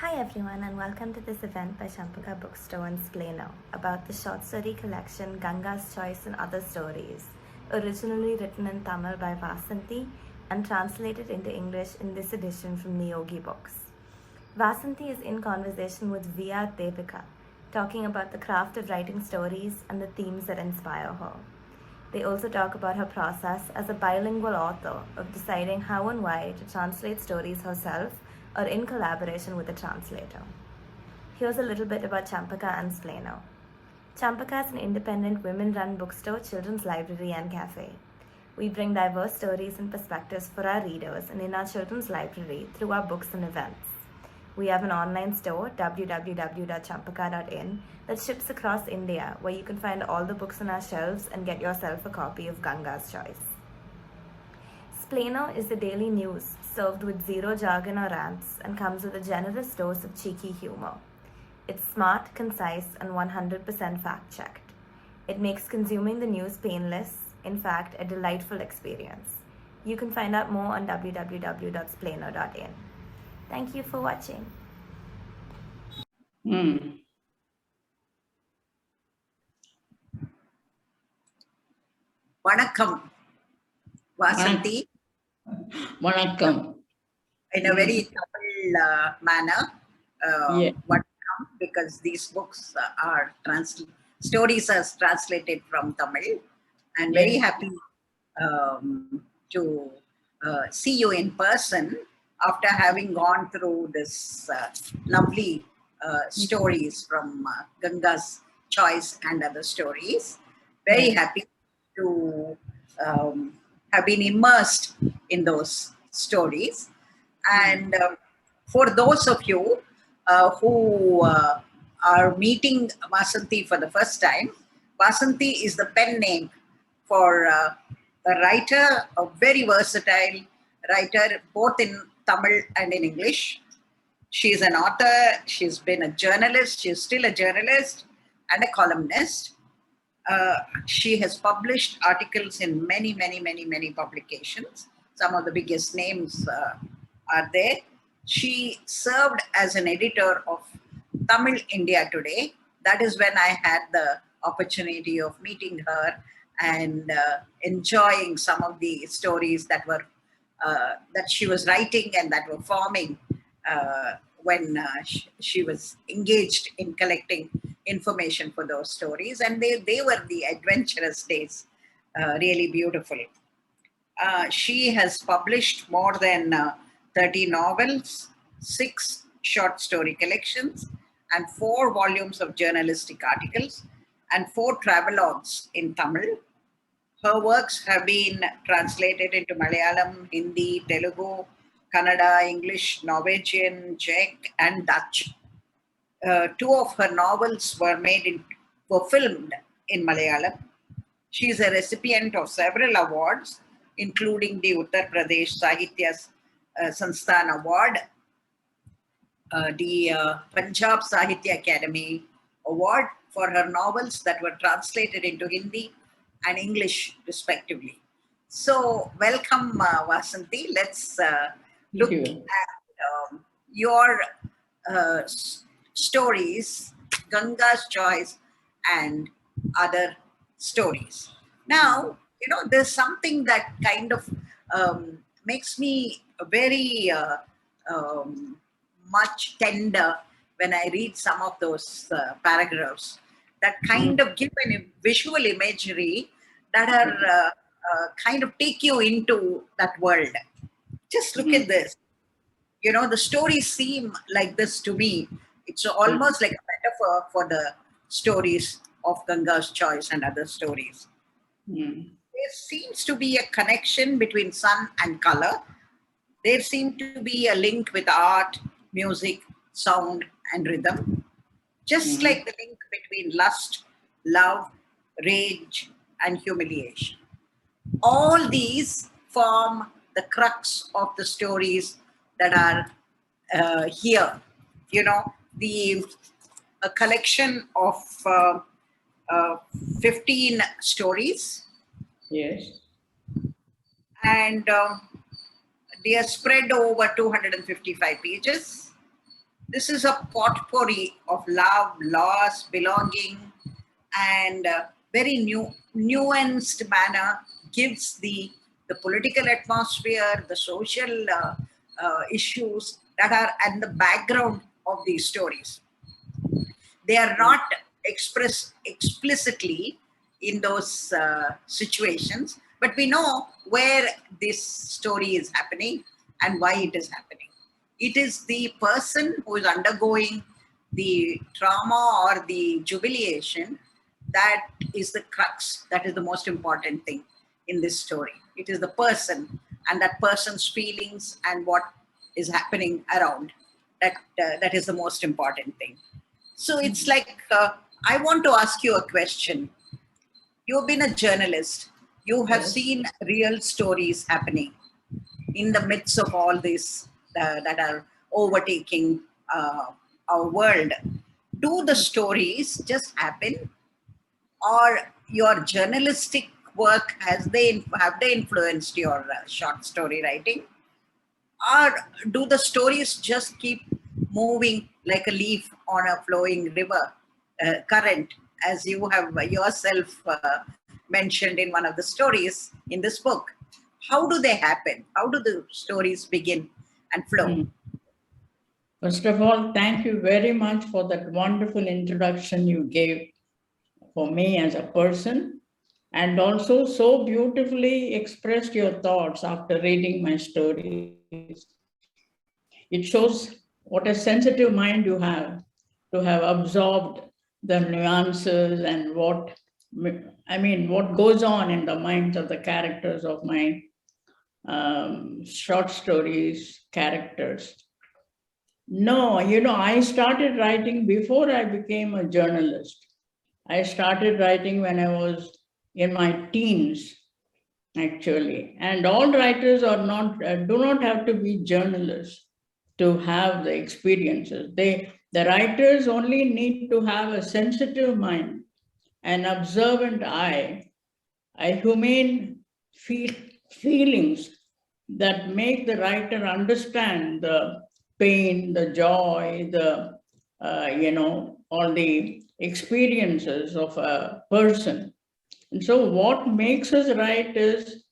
Hi everyone and welcome to this event by Champaca Bookstore and Splainer about the short story collection Ganga's Choice and Other Stories, originally written in Tamil by Vaasanthi and translated into English in this edition from Niyogi Books. Vaasanthi is in conversation with VR Devika, talking about the craft of writing stories and the themes that inspire her. They also talk about her process as a bilingual author of deciding how and why to translate stories herself or in collaboration with a translator. Here's a little bit about Champaca and Splainer. Champaca is an independent women-run bookstore, children's library and cafe. We bring diverse stories and perspectives for our readers and in our children's library through our books and events. We have an online store, www.champaca.in, that ships across India, where you can find all the books on our shelves and get yourself a copy of Ganga's Choice. Splainer is the daily news, served with zero jargon or rants, and comes with a generous dose of cheeky humor. It's smart, concise, and 100% fact-checked. It makes consuming the news painless, in fact, a delightful experience. You can find out more on www.splainer.in. Thank you for watching. Vanakkam, Vaasanthi. Vanakkam. In a very Tamil manner. Vanakkam, because these books are stories are translated from Tamil. And very happy to see you in person after having gone through this lovely stories from Ganga's Choice and Other Stories. Very happy to have been immersed in those stories. And for those of you who are meeting Vaasanthi for the first time, Vaasanthi is the pen name for a writer, a very versatile writer, both in Tamil and in English. She's an author, she's been a journalist, she's still a journalist and a columnist. She has published articles in many publications. Some of the biggest names are there. She served as an editor of Tamil India Today. That is when I had the opportunity of meeting her and enjoying some of the stories that were that she was writing and that were forming when she was engaged in collecting information for those stories, and they were the adventurous days, really beautiful. She has published more than 30 novels, 6 short story collections, and 4 volumes of journalistic articles, and 4 travelogues in Tamil. Her works have been translated into Malayalam, Hindi, Telugu, Kannada, English, Norwegian, Czech, and Dutch. 2 of her novels were filmed in Malayalam. She is a recipient of several awards, including the Uttar Pradesh Sahitya Sansthan Award, the Punjab Sahitya Academy Award for her novels that were translated into Hindi and English, respectively. So, welcome, Vaasanthi. Let's look at your stories, Ganga's Choice and Other Stories. Now, there's something that kind of makes me very much tender when I read some of those paragraphs that kind of give a visual imagery that are kind of take you into that world. Just look at this. The stories seem like this to me. It's almost like a metaphor for the stories of Ganga's Choice and Other Stories. There seems to be a connection between sun and color. There seems to be a link with art, music, sound, and rhythm. Just like the link between lust, love, rage, and humiliation. All these form the crux of the stories that are here. A collection of 15 stories. Yes. And they are spread over 255 pages. This is a potpourri of love, loss, belonging, and very nuanced manner gives the political atmosphere, the social issues that are at the background of these stories. They are not expressed explicitly in those situations, but we know where this story is happening and why it is happening. It is the person who is undergoing the trauma or the jubilation that is the crux, that is the most important thing in this story. It is the person and that person's feelings and what is happening around. That is the most important thing. So it's like, I want to ask you a question. You've been a journalist. You have seen real stories happening in the midst of all this that are overtaking our world. Do the stories just happen, or your journalistic work have they influenced your short story writing, or do the stories just keep moving like a leaf on a flowing river current, as you have yourself mentioned in one of the stories in this book? How do they happen? How do the stories begin and flow? First of all, thank you very much for that wonderful introduction you gave for me as a person, and also so beautifully expressed your thoughts after reading my stories. It shows what a sensitive mind you have to have absorbed the nuances and what goes on in the minds of the characters of my short stories, characters. No, I started writing before I became a journalist. I started writing when I was in my teens, actually. And all writers do not have to be journalists to have the experiences. The writers only need to have a sensitive mind, an observant eye, a humane feelings that make the writer understand the pain, the joy, all the experiences of a person. And so what makes us write is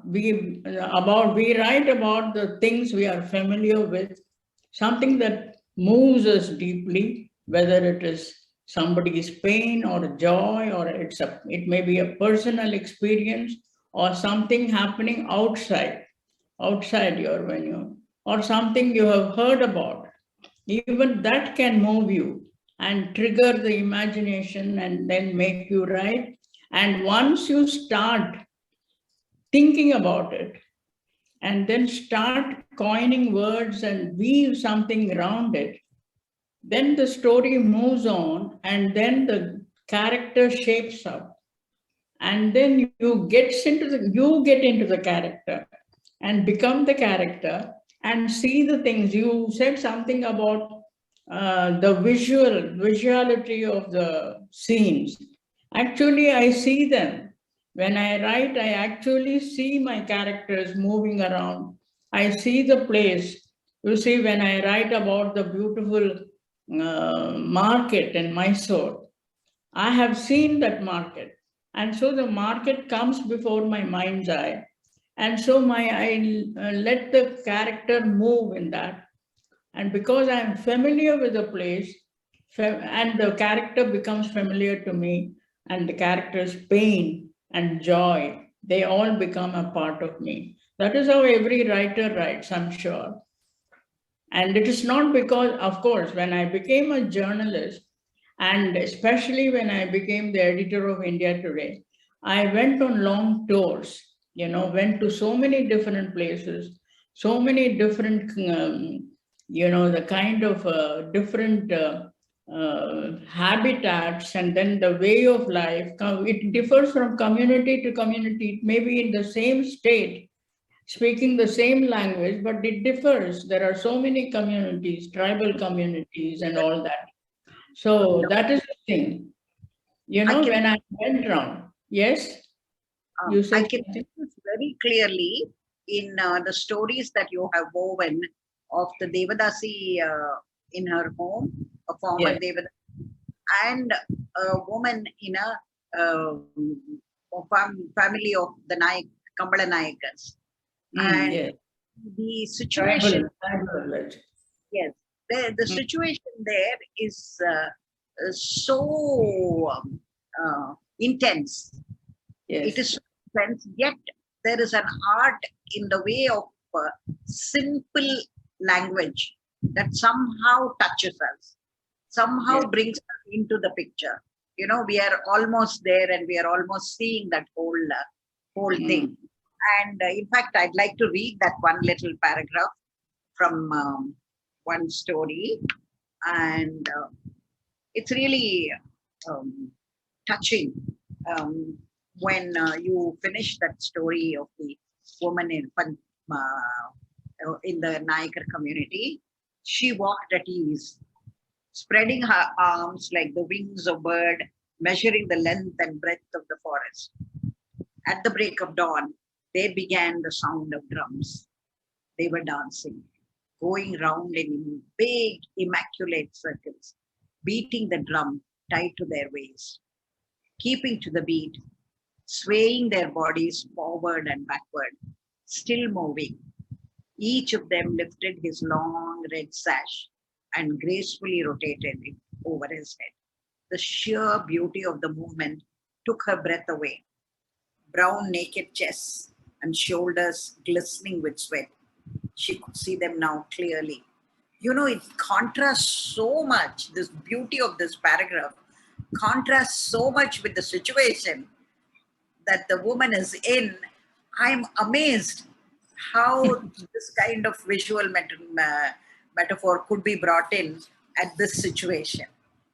we write about the things we are familiar with, something that moves us deeply, whether it is somebody's pain or joy, or it may be a personal experience or something happening outside your venue, or something you have heard about. Even that can move you and trigger the imagination and then make you write. And once you start thinking about it and then start coining words and weave something around it, then the story moves on, and then the character shapes up. And then you get into the character and become the character and see the things. You said something about the visuality of the scenes. Actually, I see them. When I write, I actually see my characters moving around. I see the place. You see, when I write about the beautiful market in Mysore, I have seen that market. And so the market comes before my mind's eye. And so I let the character move in that. And because I am familiar with the place, and the character becomes familiar to me, and the character's pain and joy, they all become a part of me. That is how every writer writes, I'm sure. And it is not because, of course, when I became a journalist, and especially when I became the editor of India Today, I went on long tours, went to so many different places, so many different, the kind of different habitats, and then the way of life. It differs from community to community. It may be in the same state, speaking the same language, but it differs. There are so many communities, tribal communities, and all that. So that is the thing. When I went around, yes, you I said can see something? this very clearly in the stories that you have woven of the Devadasi in her home, a former Yes. Devadasi, and a woman in a family of the Kambala Nayakas. And Yes. the situation, Tribal village. yes, the situation there is so intense. It Yes. is so intense, yet there is an art in the way of simple language that somehow touches us, somehow Yes. brings us into the picture. You know, we are almost there and we are almost seeing that whole thing. And in fact, I'd like to read that one little paragraph from one story. And it's really touching when you finish that story of the woman in the Nayakar community. She walked at ease, spreading her arms like the wings of a bird, measuring the length and breadth of the forest. At the break of dawn, there began the sound of drums. They were dancing, going round in big, immaculate circles, beating the drum tied to their waist, keeping to the beat, swaying their bodies forward and backward, still moving. Each of them lifted his long red sash and gracefully rotated it over his head. The sheer beauty of the movement took her breath away. Brown naked chests and shoulders glistening with sweat. She could see them now clearly. You know, it contrasts so much, this beauty of this paragraph contrasts so much with the situation that the woman is in. I'm amazed how this kind of visual metaphor could be brought in at this situation.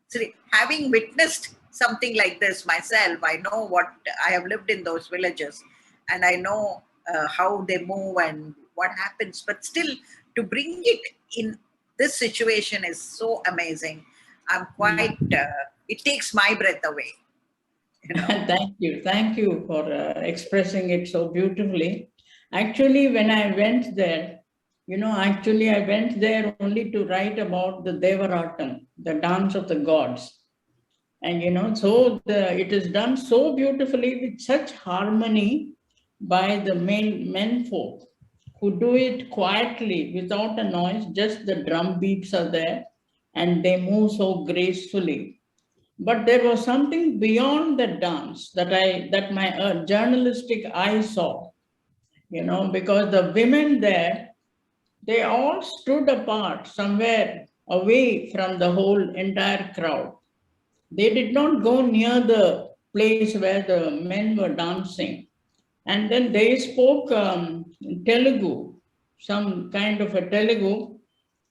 So, having witnessed something like this myself, I know what I have lived in those villages, and I know how they move and what happens. But still, to bring it in this situation is so amazing. I'm quite. It takes my breath away. You know. Thank you. Thank you for expressing it so beautifully. Actually, when I went there, I went there only to write about the Devaratam, the dance of the gods. And, it is done so beautifully with such harmony by the men folk who do it quietly without a noise, just the drum beats are there and they move so gracefully. But there was something beyond the dance that my journalistic eye saw, because the women there, they all stood apart somewhere away from the whole entire crowd. They did not go near the place where the men were dancing. And then they spoke Telugu, some kind of a Telugu,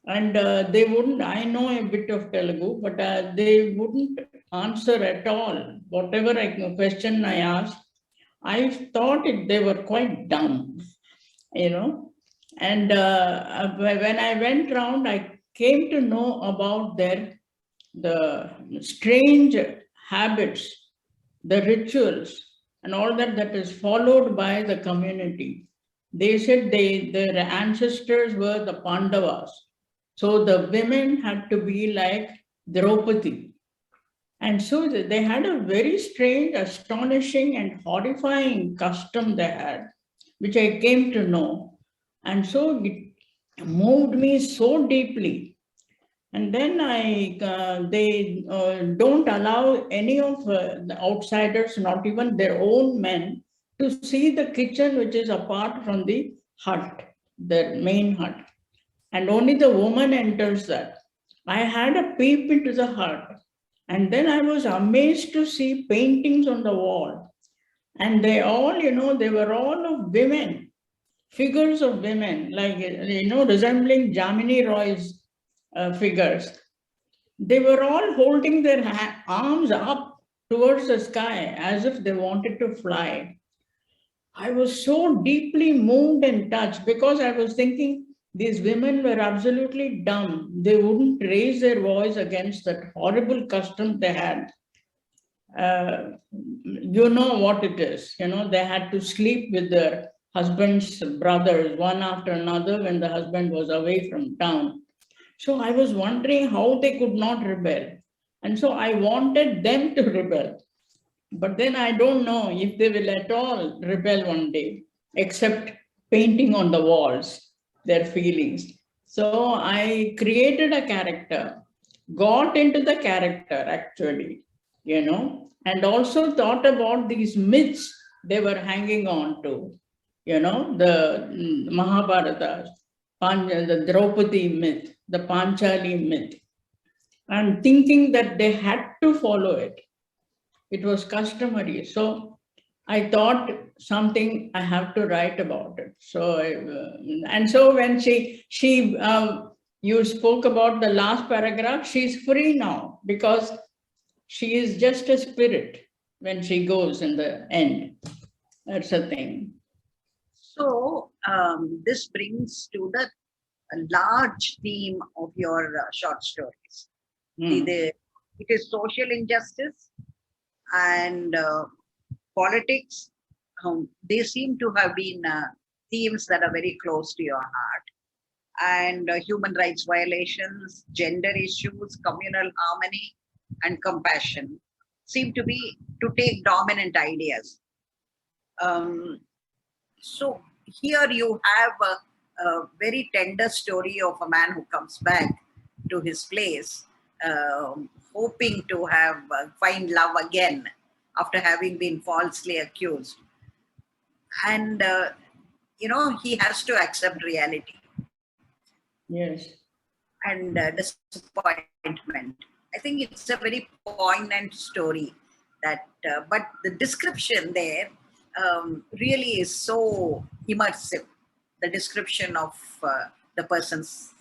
and they wouldn't, I know a bit of Telugu, but they wouldn't answer at all. Whatever question I asked, I thought they were quite dumb, you know. And when I went round, I came to know about the strange habits, the rituals, and all that is followed by the community. They said their ancestors were the Pandavas. So the women had to be like Draupadi. And so they had a very strange, astonishing, and horrifying custom they had, which I came to know. And so it moved me so deeply. And then they don't allow any of the outsiders, not even their own men, to see the kitchen, which is apart from the hut, the main hut. And only the woman enters that. I had a peep into the hut, and then I was amazed to see paintings on the wall. And they all, they were all of women, figures of women, like, resembling Jamini Roy's figures. They were all holding their arms up towards the sky as if they wanted to fly. I was so deeply moved and touched because I was thinking these women were absolutely dumb. They wouldn't raise their voice against that horrible custom they had. You know what it is. They had to sleep with their husband's brothers, one after another, when the husband was away from town. So I was wondering how they could not rebel. And so I wanted them to rebel. But then I don't know if they will at all rebel one day, except painting on the walls their feelings. So I created a character, got into the character actually, and also thought about these myths they were hanging on to, the Mahabharata, the Draupadi myth, the Panchali myth, and thinking that they had to follow it. It was customary. So I thought something I have to write about it. So, and so when you spoke about the last paragraph, she's free now because she is just a spirit when she goes in the end. That's the thing. So this brings to the large theme of your short stories. It is social injustice and politics. They seem to have been themes that are very close to your heart. And human rights violations, gender issues, communal harmony, and compassion seem to take dominant ideas. So here you have a very tender story of a man who comes back to his place, hoping to find love again after having been falsely accused. And, he has to accept reality. Yes. And disappointment. I think it's a very poignant story but the description there really is so immersive. The description of the person's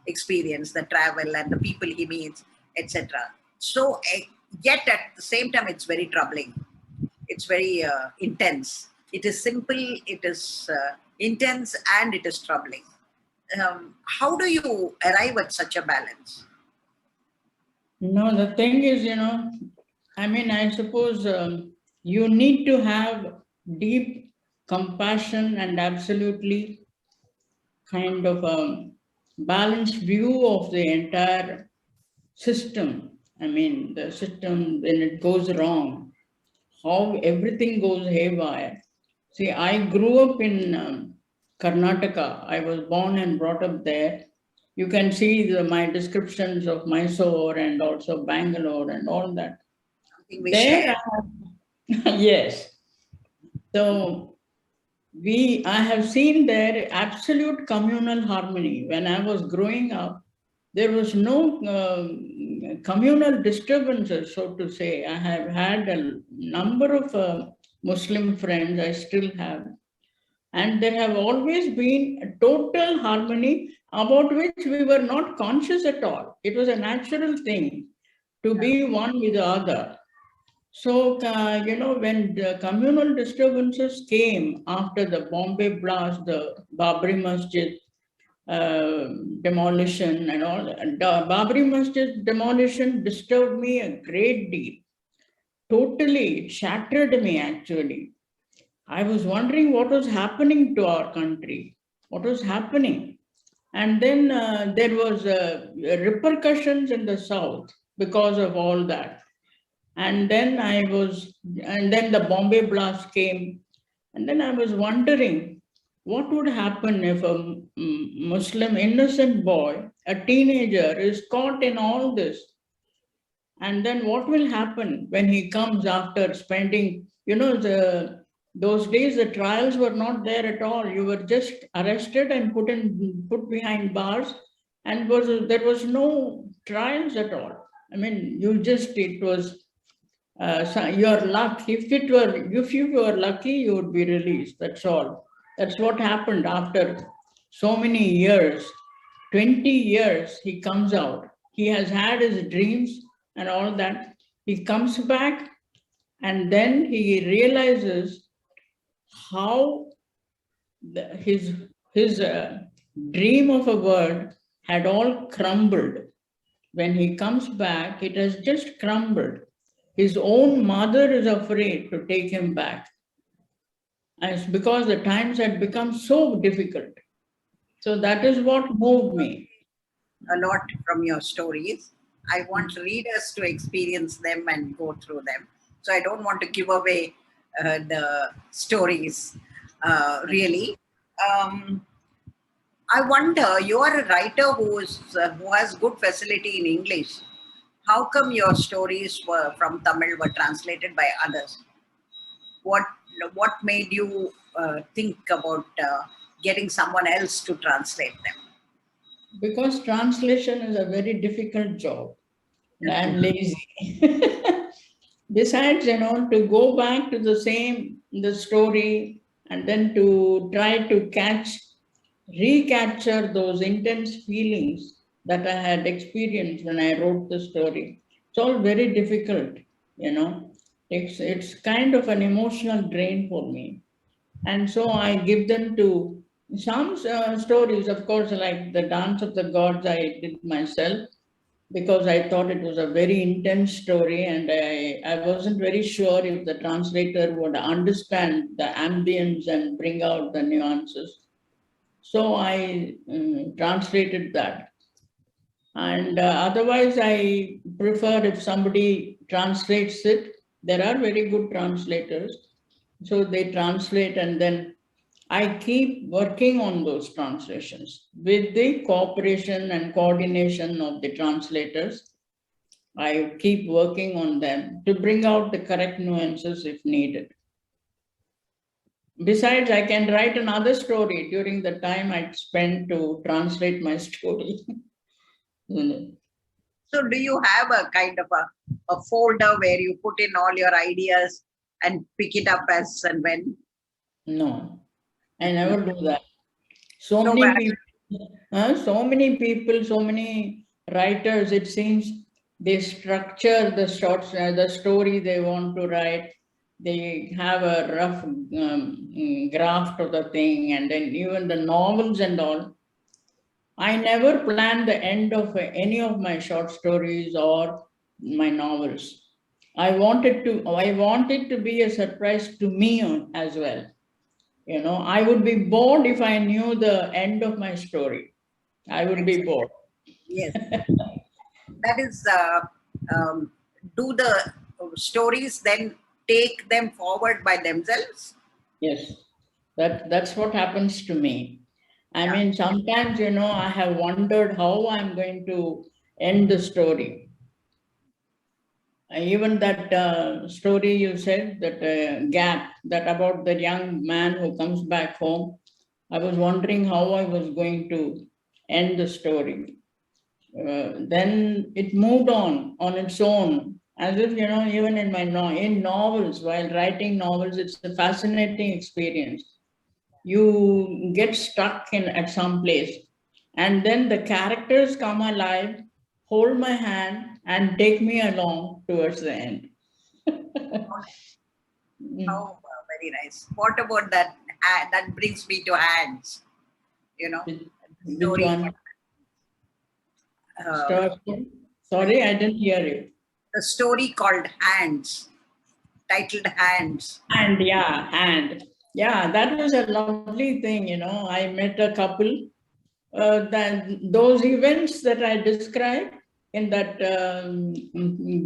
experience, the travel and the people he meets, etc. So yet at the same time, it's very troubling. It's very intense. It is simple, it is intense, and it is troubling. How do you arrive at such a balance? No, the thing is, I suppose you need to have deep compassion and absolutely kind of a balanced view of the entire system. The system, when it goes wrong, how everything goes haywire. See, I grew up in Karnataka. I was born and brought up there. You can see my descriptions of Mysore and also Bangalore and all that. There, yes. So I have seen there absolute communal harmony. When I was growing up, there was no communal disturbances, so to say. I have had a number of Muslim friends, I still have. And there have always been a total harmony about which we were not conscious at all. It was a natural thing to be one with the other. So, when the communal disturbances came after the Bombay blast, the Babri Masjid demolition and all, the Babri Masjid demolition disturbed me a great deal. Totally, it shattered me actually. I was wondering what was happening to our country, what was happening. And then there was repercussions in the South because of all that. And then the Bombay blast came. And then I was wondering what would happen if a Muslim innocent boy, a teenager, is caught in all this. And then what will happen when he comes after spending, those days the trials were not there at all. You were just arrested and put behind bars, and there was no trials at all. It was your luck. If you were lucky, you would be released. That's all. That's what happened after so many years. 20 years he comes out. He has had his dreams and all that. He comes back and then he realizes how his dream of a world had all crumbled. When he comes back, it has just crumbled. His own mother is afraid to take him back. And it's because the times had become so difficult. So that is what moved me. A lot from your stories. I want readers to experience them and go through them. So I don't want to give away the stories, really. Um, I wonder, you are a writer who has good facility in English. How come your stories from Tamil were translated by others? What what made you think about getting someone else to translate them? Because translation is a very difficult job. And I'm lazy. Besides, to go back to the story and then to try to recapture those intense feelings that I had experienced when I wrote the story. It's all very difficult, you know. It's kind of an emotional drain for me. And so I give them to some stories, of course, like the Dance of the Gods, I did myself because I thought it was a very intense story, and I wasn't very sure if the translator would understand the ambience and bring out the nuances. So I translated that. And otherwise, I prefer if somebody translates it. There are very good translators. So they translate, and then I keep working on those translations with the cooperation and coordination of the translators. I keep working on them to bring out the correct nuances if needed. Besides, I can write another story during the time I spend to translate my story. So do you have a kind of a folder where you put in all your ideas and pick it up as and when? No, I never do that. So So many people, so many writers, it seems they structure the shorts, the story they want to write. They have a rough graft of the thing, and then even the novels and all. I never plan the end of any of my short stories or my novels. I want it to be a surprise to me as well. I would be bored if I knew the end of my story. I would be bored. yes, that is. Do the stories then take them forward by themselves? Yes, that's what happens to me. I Yeah. mean, sometimes, I have wondered how I'm going to end the story. Even that story you said, that gap, that about the young man who comes back home, I was wondering how I was going to end the story. Then it moved on its own, as if, even in in novels, while writing novels, it's a fascinating experience. You get stuck in at some place, and then the characters come alive, hold my hand, and take me along towards the end. Mm. Oh, very nice. What about that? That brings me to hands. You know, the Which story. one? Um, Start. Sorry, I didn't hear you. the story called Hands, titled Hands. Yeah, that was a lovely thing. I met a couple. Those events that I described in that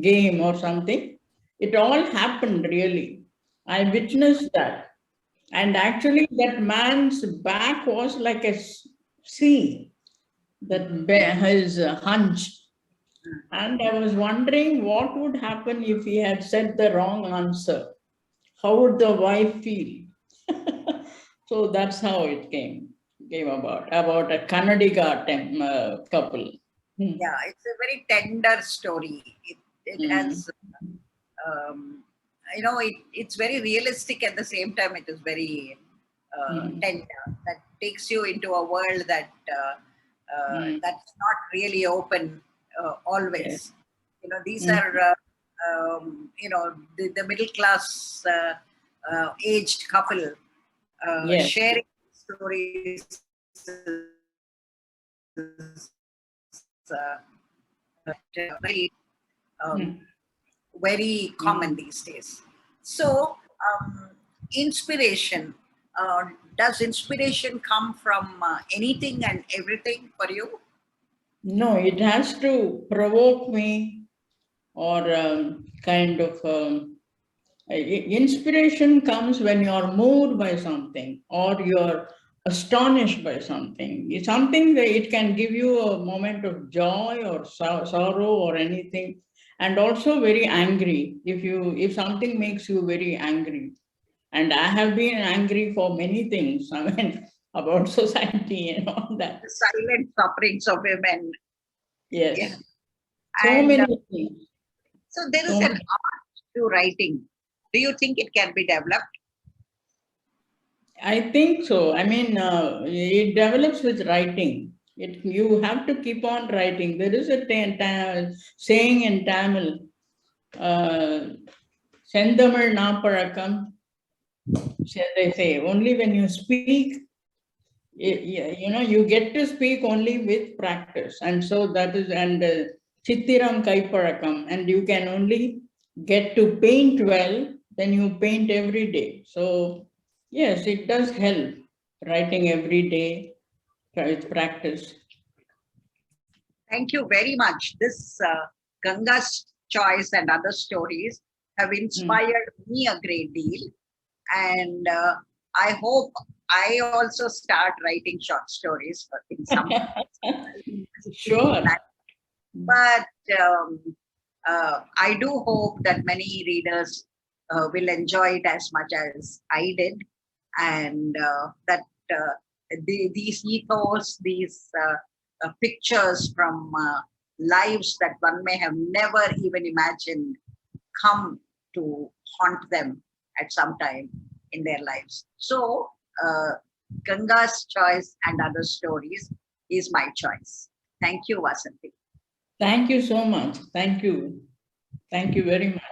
game or something, it all happened really. I witnessed that. And actually, that man's back was like a sea, his hunch. And I was wondering what would happen if he had said the wrong answer. How would the wife feel? So that's how it came about a Kannadiga couple. Hmm. Yeah, it's a very tender story. It Mm. has, um, it's very realistic at the same time. It is very Mm. tender. That takes you into a world Mm. that's not really open Yes. always. These Mm. are the middle class aged couple Yes. sharing stories. Uh, very um, Mm. very common Mm. these days. So, inspiration. Does inspiration come from anything and everything for you? No, it has to provoke me or kind of inspiration comes when you're moved by something or you're astonished by something. It's something that it can give you a moment of joy or sorrow or anything, and also very angry if something makes you very angry. And I have been angry for many things. I mean, about society and all that. The silent sufferings of women. Yes. Yeah. So And, many things. So there is So an art to writing. Do you think it can be developed? I think so. I mean, it develops with writing. You have to keep on writing. There is a saying in Tamil, Sendamal Napalakam, they say, only when you speak, you get to speak only with practice. And so that is, and Chittiram Kaipalakam, and you can only get to paint well when you paint every day. So, yes, it does help writing every day with practice. Thank you very much. This Ganga's Choice and other stories have inspired me a great deal. And I hope I also start writing short stories in some. Sure. But I do hope that many readers will enjoy it as much as I did, and that these ethos, these pictures from lives that one may have never even imagined come to haunt them at some time in their lives. So, Ganga's Choice and Other Stories is my choice. Thank you, Vaasanthi. Thank you so much. Thank you. Thank you very much.